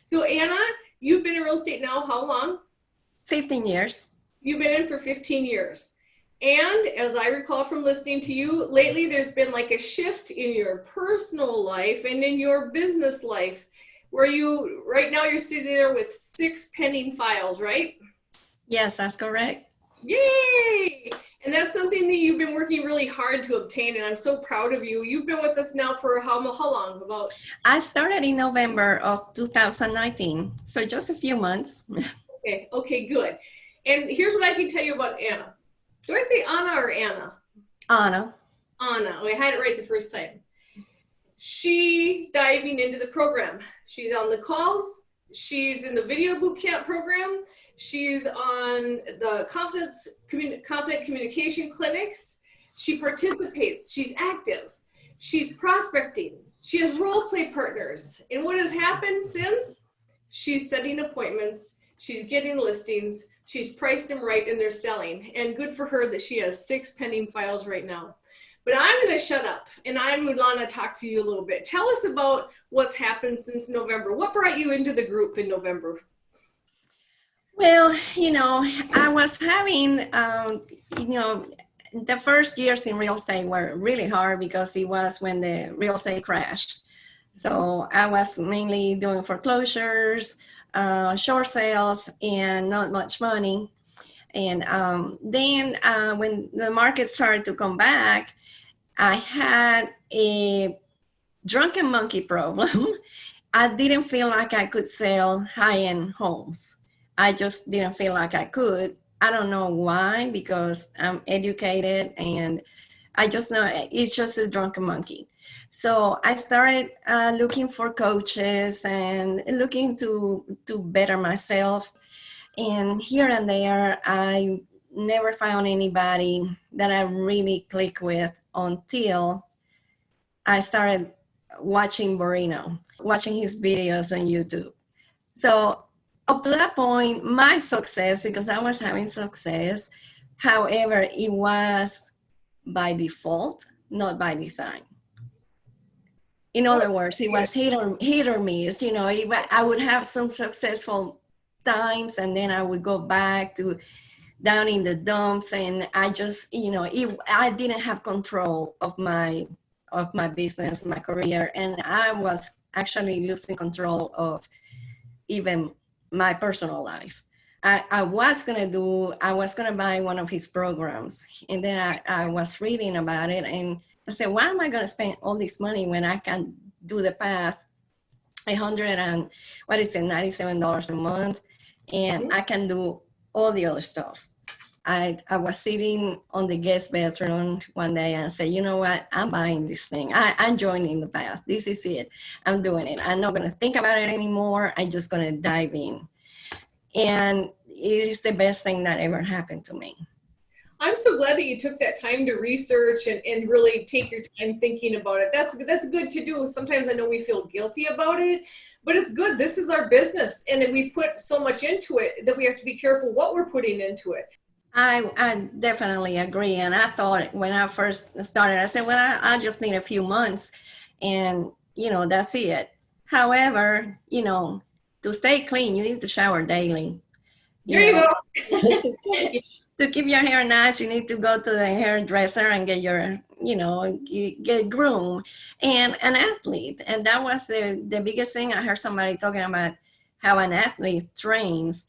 So Anna, you've been in real estate now how long? 15 years. You've been in for 15 years. And as I recall from listening to you, lately there's been like a shift in your personal life and in your business life where you, right now you're sitting there with 6 pending files, right? Yes, that's correct. Yay! And that's something that you've been working really hard to obtain, and I'm so proud of you. You've been with us now for how long? About I started in November of 2019, so just a few months. okay, good. And here's what I can tell you about Anna. Do I say Anna or Anna? Anna. Anna. Oh, I had it right the first time. She's diving into the program. She's on the calls. She's in the video bootcamp program. She's on the confident communication clinics. She participates. She's active. She's prospecting. She has role play partners. And what has happened since? She's setting appointments. She's getting listings. She's priced them right and they're selling. And good for her that she has 6 pending files right now. But I'm going to shut up and I'm going to talk to you a little bit. Tell us about what's happened since November. What brought you into the group in November? Well, I was having, the first years in real estate were really hard because it was when the real estate crashed. So I was mainly doing foreclosures, short sales, and not much money. And then when the market started to come back, I had a drunken monkey problem. I didn't feel like I could sell high-end homes. I just didn't feel like I could. I don't know why, because I'm educated and I just know it's just a drunken monkey. So I started looking for coaches and looking to better myself. And here and there, I never found anybody that I really clicked with until I started watching Borino, watching his videos on YouTube. So up to that point, my success, because I was having success, however, it was by default, not by design. In other words, it was hit or miss. I would have some successful times and then I would go back to down in the dumps, and I just, I didn't have control of my business, my career, and I was actually losing control of even my personal life. I was gonna buy one of his programs, and then I was reading about it, and I said, why am I gonna spend all this money when I can do the path $97 a month, and I can do all the other stuff. I was sitting on the guest bedroom one day and said, you know what, I'm buying this thing. I'm joining the path. This is it. I'm doing it. I'm not going to think about it anymore. I'm just going to dive in. And it is the best thing that ever happened to me. I'm so glad that you took that time to research and really take your time thinking about it. That's good to do. Sometimes I know we feel guilty about it, but it's good. This is our business. And we put so much into it that we have to be careful what we're putting into it. I definitely agree. And I thought when I first started, I said, well, I just need a few months and, that's it. However, to stay clean, you need to shower daily. There you go. To keep your hair nice, you need to go to the hairdresser and get your, get groomed, and an athlete. And that was the biggest thing. I heard somebody talking about how an athlete trains.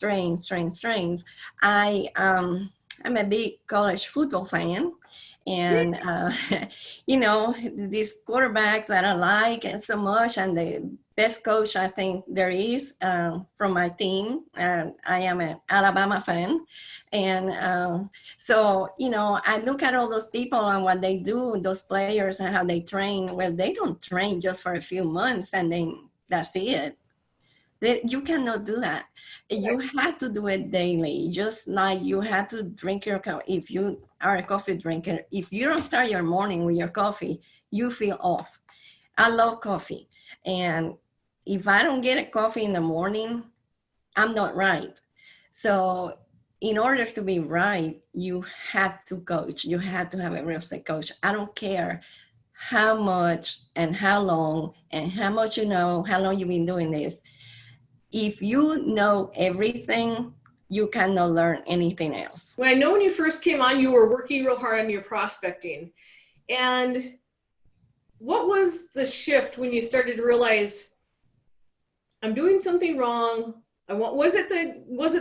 I'm a big college football fan, and these quarterbacks that I like so much, and the best coach I think there is from my team. I am an Alabama fan, and so I look at all those people and what they do, those players, and how they train. Well, they don't train just for a few months and then that's it. You cannot do that. You have to do it daily, just like you have to drink your coffee. If you are a coffee drinker, if you don't start your morning with your coffee, you feel off. I love coffee. And if I don't get a coffee in the morning, I'm not right. So in order to be right, you have to coach. You have to have a real estate coach. I don't care how much and how long and how much how long you've been doing this. if you know everything, you cannot learn anything else. When I know when you first came on, you were working real hard on your prospecting. And what was the shift when you started to realize I'm doing something wrong? Was it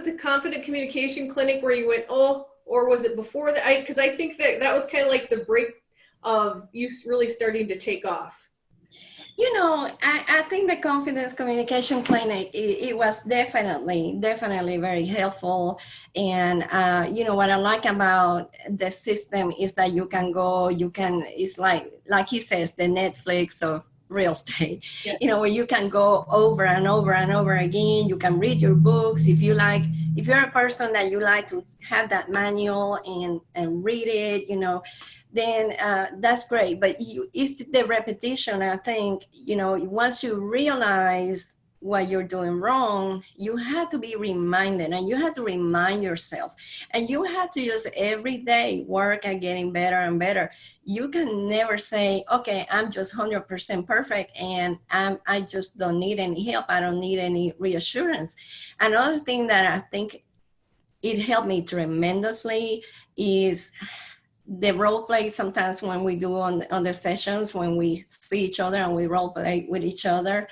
the confident communication clinic where you went, oh, or was it before that? Because I think that was kind of like the break of you really starting to take off. You know, I think the confidence communication clinic, it was definitely very helpful. And, you know, what I like about the system is that you can go, it's like he says, the Netflix of real estate, yeah. You know, where you can go over and over and over again. You can read your books. If you're a person that you like to have that manual and read it, you know, then that's great. But it's the repetition. I think, you know, once you realize what you're doing wrong, you have to be reminded, and you have to remind yourself, and you have to just every day work at getting better and better. You can never say, okay, I'm just 100% perfect and I just don't need any help. I don't need any reassurance. Another thing that I think it helped me tremendously is the role play. Sometimes when we do on the sessions, when we see each other and we role play with each other.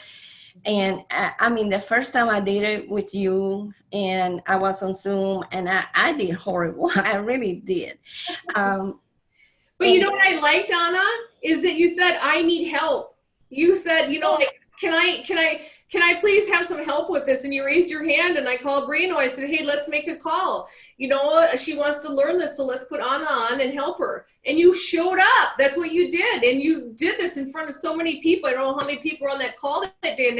And I mean, the first time I did it with you and I was on Zoom and I did horrible. I really did. But you know what I liked, Anna, is that you said, I need help. You said, you know, like, can I please have some help with this? And you raised your hand and I called Brino. I said, hey, let's make a call. You know, she wants to learn this, so let's put Anna on and help her. And you showed up. That's what you did. And you did this in front of so many people. I don't know how many people were on that call that day, and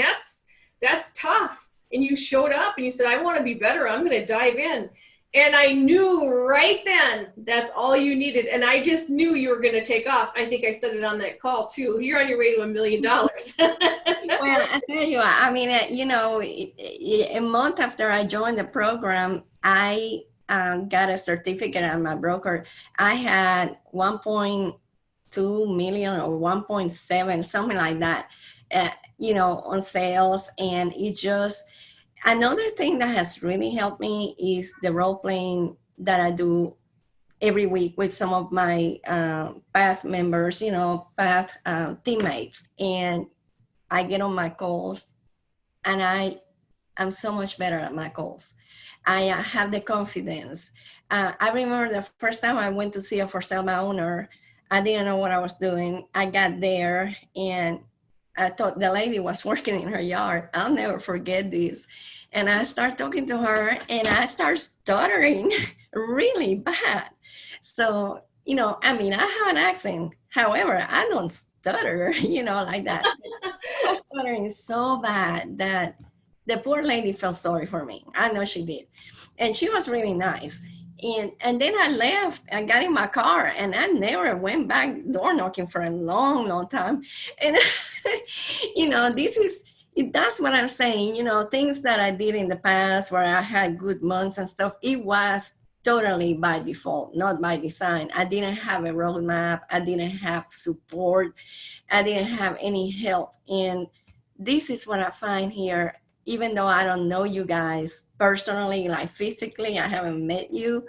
that's tough. And you showed up and you said, I want to be better. I'm going to dive in. And I knew right then that's all you needed. And I just knew you were going to take off. I think I said it on that call too. You're on your way to $1 million. Well, I tell you, I mean, you know, a month after I joined the program, I got a certificate on my broker. I had 1.2 million or 1.7, something like that, you know, on sales. And it just, another thing that has really helped me is the role playing that I do every week with some of my PATH members, you know, PATH teammates. And I get on my calls and I'm so much better at my calls. I have the confidence. I remember the first time I went to see a for sale by owner, I didn't know what I was doing. I got there and I thought the lady was working in her yard. I'll never forget this. And I start talking to her and I start stuttering really bad. So, you know, I mean, I have an accent. However, I don't stutter, you know, like that. I was stuttering so bad that the poor lady felt sorry for me. I know she did. And she was really nice. And then I left, I got in my car and I never went back door knocking for a long, long time. And, you know, that's what I'm saying, you know, things that I did in the past where I had good months and stuff, it was totally by default, not by design. I didn't have a roadmap. I didn't have support. I didn't have any help. And this is what I find here. Even though I don't know you guys personally, like physically, I haven't met you,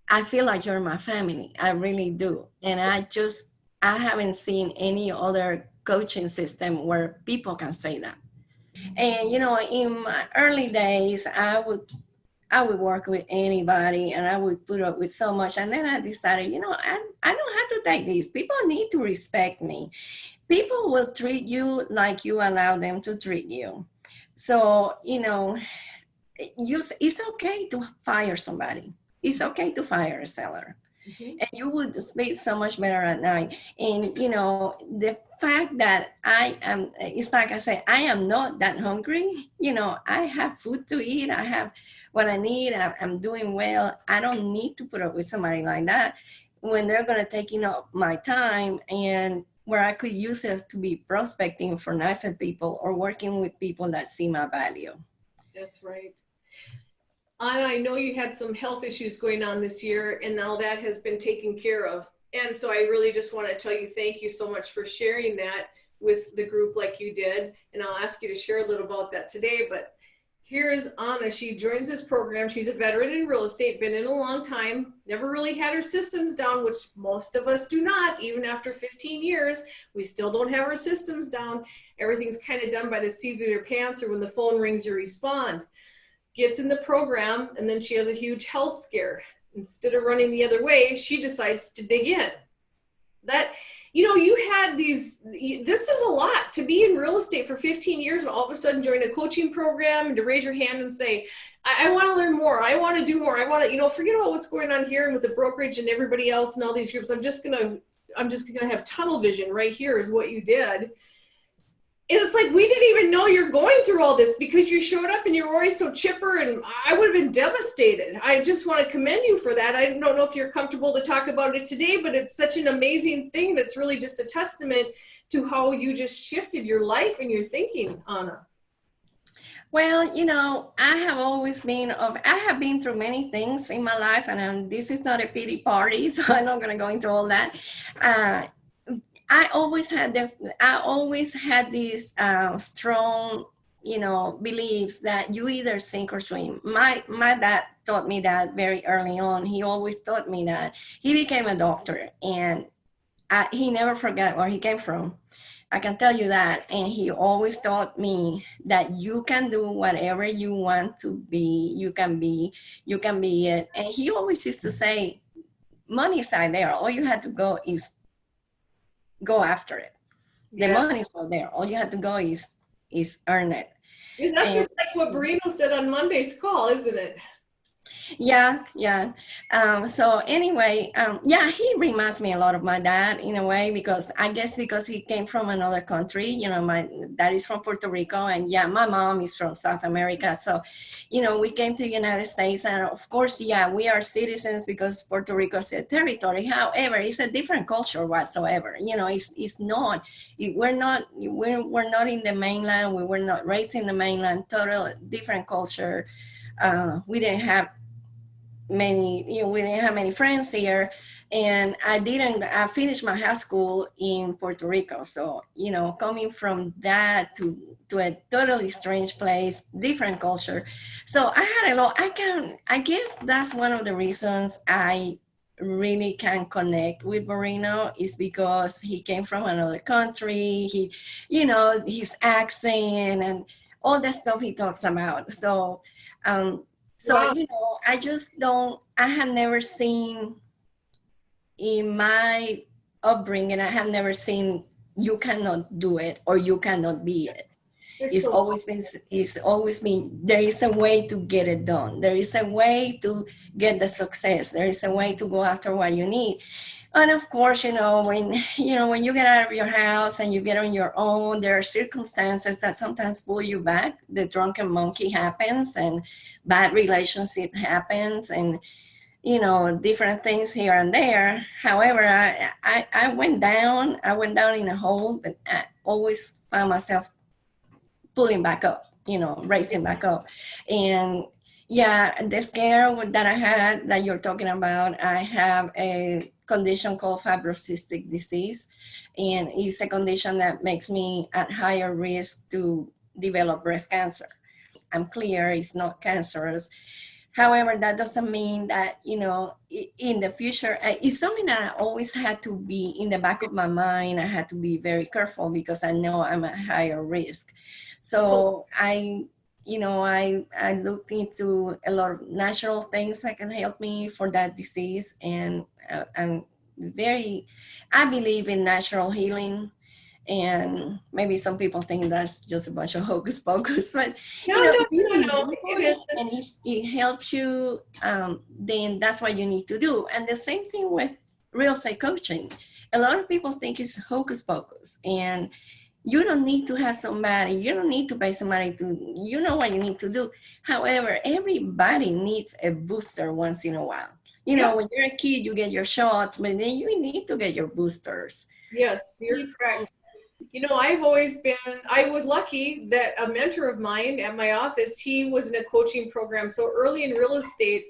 I feel like you're my family. I really do. And I haven't seen any other coaching system where people can say that. And, you know, in my early days, I would work with anybody and I would put up with so much. And then I decided, you know, I don't have to take this. People need to respect me. People will treat you like you allow them to treat you. So, you know, it's okay to fire somebody. It's okay to fire a seller. Mm-hmm. And you would sleep so much better at night. And, you know, the fact that it's like I say, I am not that hungry. You know, I have food to eat. I have what I need. I'm doing well. I don't need to put up with somebody like that when they're going to take up my time and where I could use it to be prospecting for nicer people or working with people that see my value. That's right. Anna, I know you had some health issues going on this year and now that has been taken care of. And so I really just want to tell you, thank you so much for sharing that with the group like you did. And I'll ask you to share a little about that today, but Here's Anna. She joins this program. She's a veteran in real estate, been in a long time, never really had her systems down, which most of us do not. Even after 15 years, we still don't have our systems down. Everything's kind of done by the seat of their pants, or when the phone rings, you respond. Gets in the program, and then she has a huge health scare. Instead of running the other way, she decides to dig in. That, you know, you had these, this is a lot to be in real estate for 15 years and all of a sudden join a coaching program and to raise your hand and say, I want to learn more. I want to do more. I want to, you know, forget about what's going on here and with the brokerage and everybody else and all these groups. I'm just going to have tunnel vision right here is what you did. It's like, we didn't even know you're going through all this because you showed up and you're always so chipper, and I would have been devastated. I just want to commend you for that. I don't know if you're comfortable to talk about it today, but it's such an amazing thing that's really just a testament to how you just shifted your life and your thinking, Anna. Well, you know, I have been through many things in my life, and this is not a pity party, so I'm not going to go into all that. I always had these strong, you know, beliefs that you either sink or swim. My dad taught me that very early on. He always taught me that. He became a doctor, and he never forgot where he came from. I can tell you that. And he always taught me that you can do whatever you want to be. You can be it. And he always used to say, money is out there. All you had to go is go after it. The money is not there. All you have to go is earn it. And that's just like what Borino said on Monday's call, isn't it? Yeah. So anyway, he reminds me a lot of my dad in a way, because I guess because he came from another country. You know, my dad is from Puerto Rico, and my mom is from South America. So, you know, we came to the United States, and of course, we are citizens because Puerto Rico is a territory. However, it's a different culture whatsoever. You know, it's not. We're not in the mainland. We were not raised in the mainland. Total different culture. We didn't have many friends here, and I finished my high school in Puerto Rico. So, you know, coming from that to a totally strange place, different culture. So I had a lot. I guess that's one of the reasons I really can connect with Borino, is because he came from another country. He, you know, his accent and all the stuff he talks about. So, wow. You know, I had never seen in my upbringing, I had never seen you cannot do it or you cannot be it. It's always been, there is a way to get it done. There is a way to get the success. There is a way to go after what you need. And of course, when you get out of your house and you get on your own, there are circumstances that sometimes pull you back. The drunken monkey happens, and bad relationship happens, and, you know, different things here and there. However, I went down in a hole, but I always found myself pulling back up, you know, raising back up. And the scare that I had that you're talking about, I have a condition called fibrocystic disease, and it's a condition that makes me at higher risk to develop breast cancer. I'm clear it's not cancerous. However, that doesn't mean that, you know, in the future, it's something that I always had to be in the back of my mind. I had to be very careful because I know I'm at higher risk. So I looked into a lot of natural things that can help me for that disease. And I believe in natural healing. And maybe some people think that's just a bunch of hocus pocus, but no. And if it helps you, then that's what you need to do. And the same thing with real estate coaching. A lot of people think it's hocus pocus, and you don't need to have somebody, you don't need to pay somebody you know what you need to do. However, everybody needs a booster once in a while. You know, when you're a kid, you get your shots, but then you need to get your boosters. Yes, you're correct. You know, I was lucky that a mentor of mine at my office, he was in a coaching program. So early in real estate,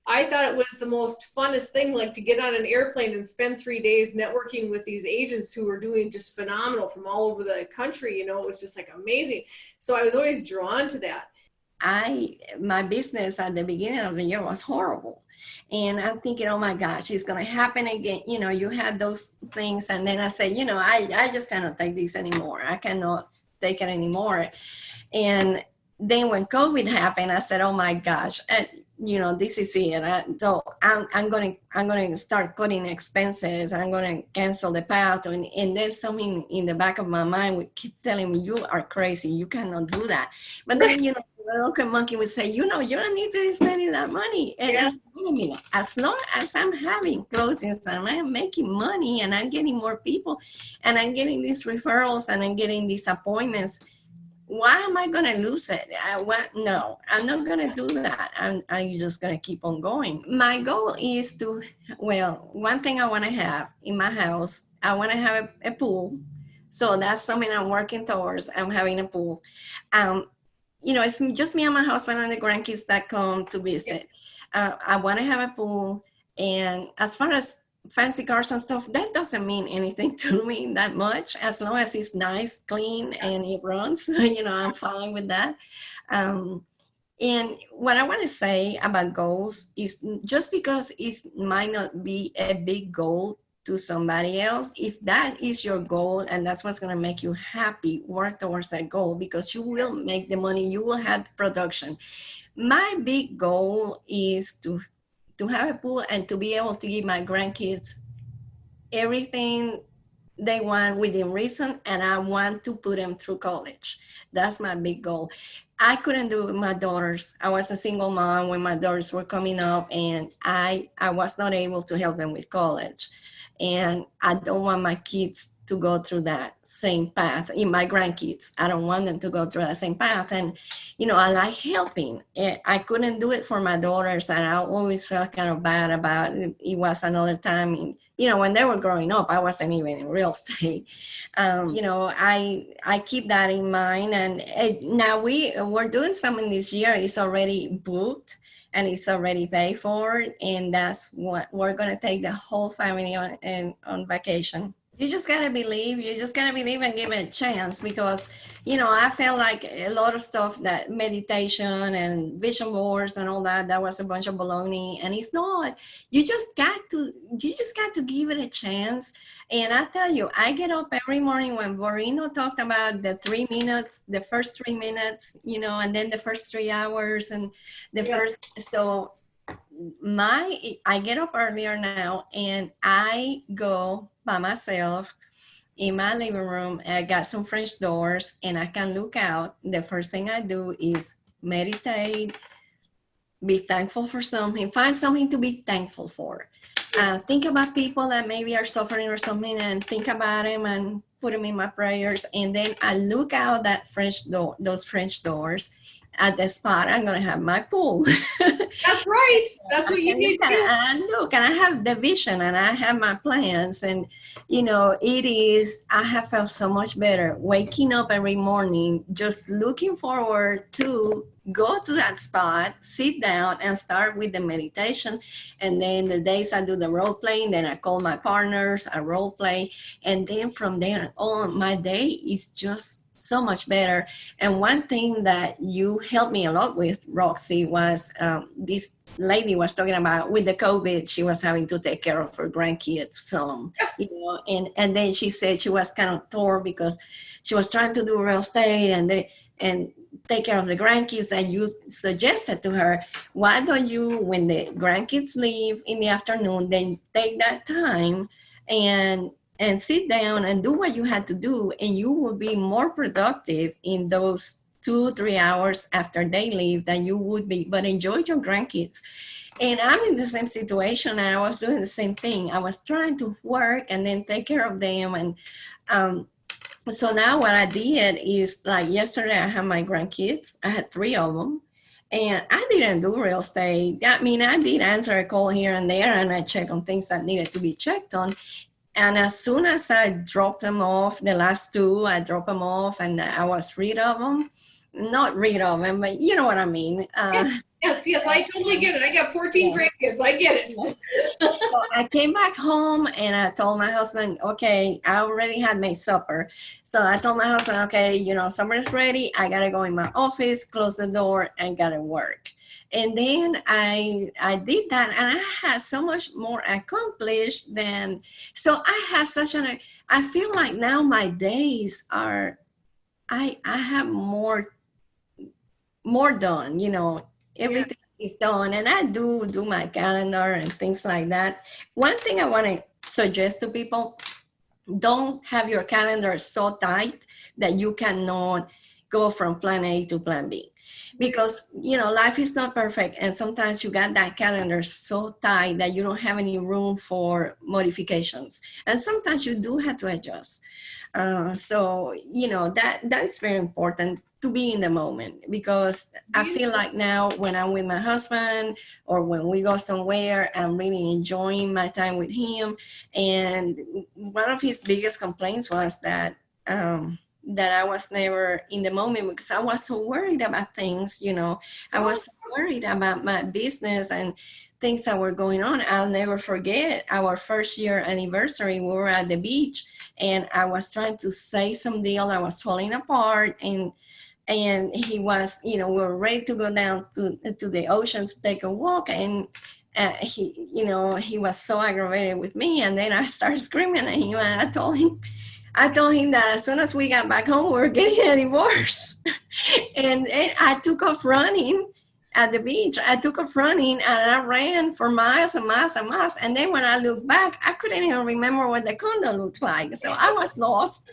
I thought it was the most funnest thing, like to get on an airplane and spend 3 days networking with these agents who were doing just phenomenal from all over the country. You know, it was just like amazing. So I was always drawn to that. my business at the beginning of the year was horrible. And I'm thinking, oh my gosh, it's going to happen again. You know, you had those things. And then I said, you know, I just cannot take this anymore. I cannot take it anymore. And then when COVID happened, I said, oh my gosh, you know, this is it. So I'm going to start cutting expenses. I'm going to cancel the path. And there's something in the back of my mind would keep telling me, you are crazy. You cannot do that. But then, you know, the little monkey would say, you know, you don't need to be spending that money. And I said, wait a minute, as long as I'm having closings and I'm making money and I'm getting more people and I'm getting these referrals and I'm getting these appointments, why am I going to lose it? No, I'm not going to do that. I'm just going to keep on going. My goal is to, well, one thing I want to have in my house, I want to have a pool. So that's something I'm working towards. I'm having a pool. You know, it's just me and my husband and the grandkids that come to visit. I want to have a pool. And as far as fancy cars and stuff, that doesn't mean anything to me that much. As long as it's nice, clean, and it runs, you know, I'm fine with that. And what I want to say about goals is just because it might not be a big goal to somebody else, if that is your goal and that's what's going to make you happy, work towards that goal, because you will make the money, you will have production. My big goal is to have a pool and to be able to give my grandkids everything they want within reason, and I want to put them through college. That's my big goal. I couldn't do it with my daughters. I was a single mom when my daughters were coming up, and I was not able to help them with college. And I don't want my kids to go through that same path. In my grandkids, I don't want them to go through that same path. And, you know, I like helping. I couldn't do it for my daughters, and I always felt kind of bad about it. It was another time, you know, when they were growing up, I wasn't even in real estate. You know, I keep that in mind. And now we're doing something this year. It's already booked and it's already paid for. And that's what we're going to take the whole family on vacation. You just gotta believe. You just gotta believe and give it a chance, because, you know, I felt like a lot of stuff, that meditation and vision boards and all that was a bunch of baloney, and it's not. You just got to give it a chance. And I tell you, I get up every morning when Borino talked about the 3 minutes, the first 3 minutes, you know, and then the first 3 hours and the first. So I get up earlier now, and I go by myself in my living room. I got some French doors and I can look out. The first thing I do is meditate, be thankful for something, find something to be thankful for. Think about people that maybe are suffering or something, and think about them and put them in my prayers. And then I look out those French doors at the spot I'm going to have my pool. That's right. That's what you need to do. And look, and I have the vision and I have my plans. And, you know, I have felt so much better waking up every morning, just looking forward to go to that spot, sit down and start with the meditation. And then the days I do the role playing, then I call my partners, I role play. And then from there on, my day is just so much better. And one thing that you helped me a lot with, Roxy, was this lady was talking about with the COVID, she was having to take care of her grandkids. So, you know, and then she said she was kind of torn because she was trying to do real estate and take care of the grandkids. And you suggested to her, why don't you, when the grandkids leave in the afternoon, then take that time and sit down and do what you had to do, and you will be more productive in those 2-3 hours after they leave than you would be. But enjoy your grandkids. And I'm in the same situation, and I was doing the same thing. I was trying to work and then take care of them. And so now what I did is, like yesterday, I had my grandkids. I had 3 of them. And I didn't do real estate. I mean, I did answer a call here and there, and I checked on things that needed to be checked on. And as soon as I dropped them off, the last 2, I dropped them off and I was rid of them. Not rid of them, but you know what I mean. Yes, yes, I totally get it. I got 14 grandkids. I get it. So I came back home and I told my husband, okay, I already had my supper. So I told my husband, okay, you know, supper is ready. I gotta go in my office, close the door, and gotta work. And then I did that, and I had so much more accomplished than. So I have such an. I feel like now my days are. I have more done. You know, everything is done, and I do my calendar and things like that. One thing I want to suggest to people: don't have your calendar so tight that you cannot go from plan A to plan B, because you know life is not perfect, and sometimes you got that calendar so tight that you don't have any room for modifications, and sometimes you do have to adjust. So you know that is very important to be in the moment, because I feel like now when I'm with my husband or when we go somewhere, I'm really enjoying my time with him. And one of his biggest complaints was that that I was never in the moment because I was so worried about things, you know. I was so worried about my business and things that were going on. I'll never forget our first year anniversary. We were at the beach and I was trying to save some deal that was falling apart, and he was, you know, we were ready to go down to the ocean to take a walk, and he, you know, he was so aggravated with me, and then I started screaming at him, and I told him that as soon as we got back home, we were getting a divorce. And I took off running at the beach. I took off running and I ran for miles and miles and miles. And then when I looked back, I couldn't even remember what the condo looked like. So I was lost.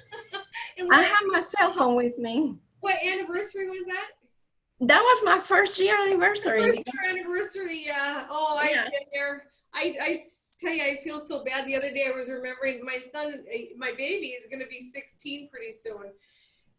I had my cell phone with me. What anniversary was that? That was my first year anniversary. First year anniversary, yeah. Oh, I've been there. I tell you, I feel so bad. The other day I was remembering my son, my baby is going to be 16 pretty soon.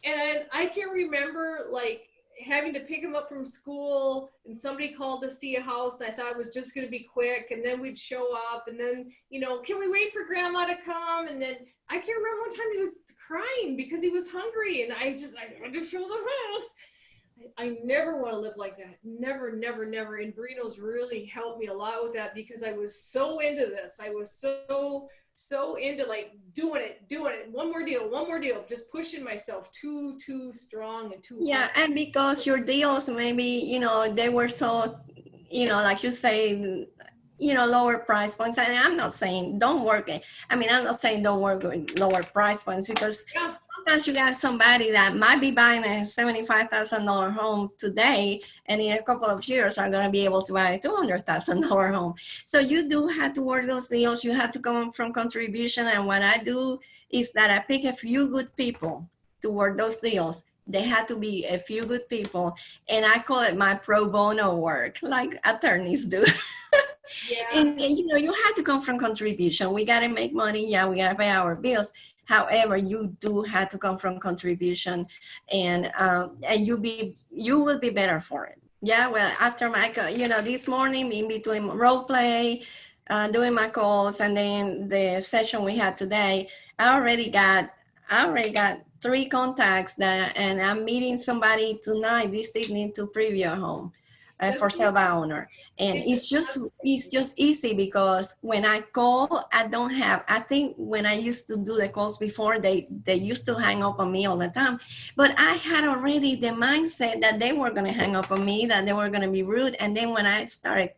And I can remember like having to pick him up from school, and somebody called to see a house, and I thought it was just going to be quick, and then we'd show up, and then, you know, can we wait for grandma to come? And then I can't remember one time he was crying because he was hungry, and I had to show the house. I never want to live like that. Never, never, never. And BORINO's really helped me a lot with that, because I was so into this. I was so into like doing it. One more deal, just pushing myself too strong and too hard. And because your deals, maybe, you know, they were so, you know, like you say, you know, lower price points. And I'm not saying don't work. I mean, I'm not saying don't work with lower price points, because sometimes you got somebody that might be buying a $75,000 home today, and in a couple of years are going to be able to buy a $200,000 home. So you do have to work those deals. You have to come from contribution. And what I do is that I pick a few good people to work those deals. They had to be a few good people, and I call it my pro bono work, like attorneys do. And you know, you have to come from contribution. We got to make money. Yeah, we got to pay our bills. However, you do have to come from contribution, and you will be better for it. Yeah. Well, after my, you know, this morning in between role play, doing my calls, and then the session we had today, I already got 3 contacts and I'm meeting somebody tonight, this evening, to preview a home. For sale by owner. And it's just easy, because when I call, I think when I used to do the calls before, they used to hang up on me all the time, but I had already the mindset that they were going to hang up on me, that they were going to be rude. And then when I started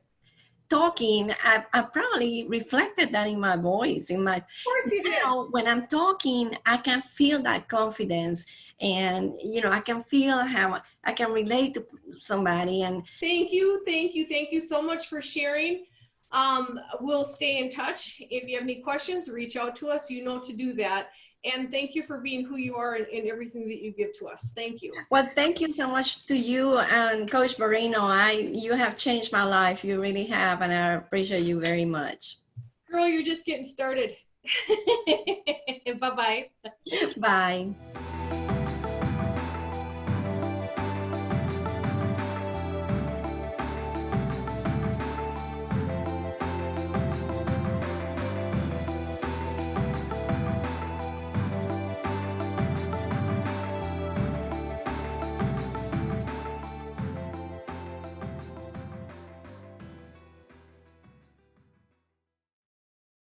talking, I probably reflected that in my voice, in my, you know, when I'm talking, I can feel that confidence, and, you know, I can feel how I can relate to somebody. And thank you so much for sharing. We'll stay in touch. If you have any questions, reach out to us. You know to do that. And thank you for being who you are and everything that you give to us. Thank you. Well, thank you so much to you and Coach BORINO. You have changed my life. You really have, and I appreciate you very much. Girl, you're just getting started. Bye-bye. Bye.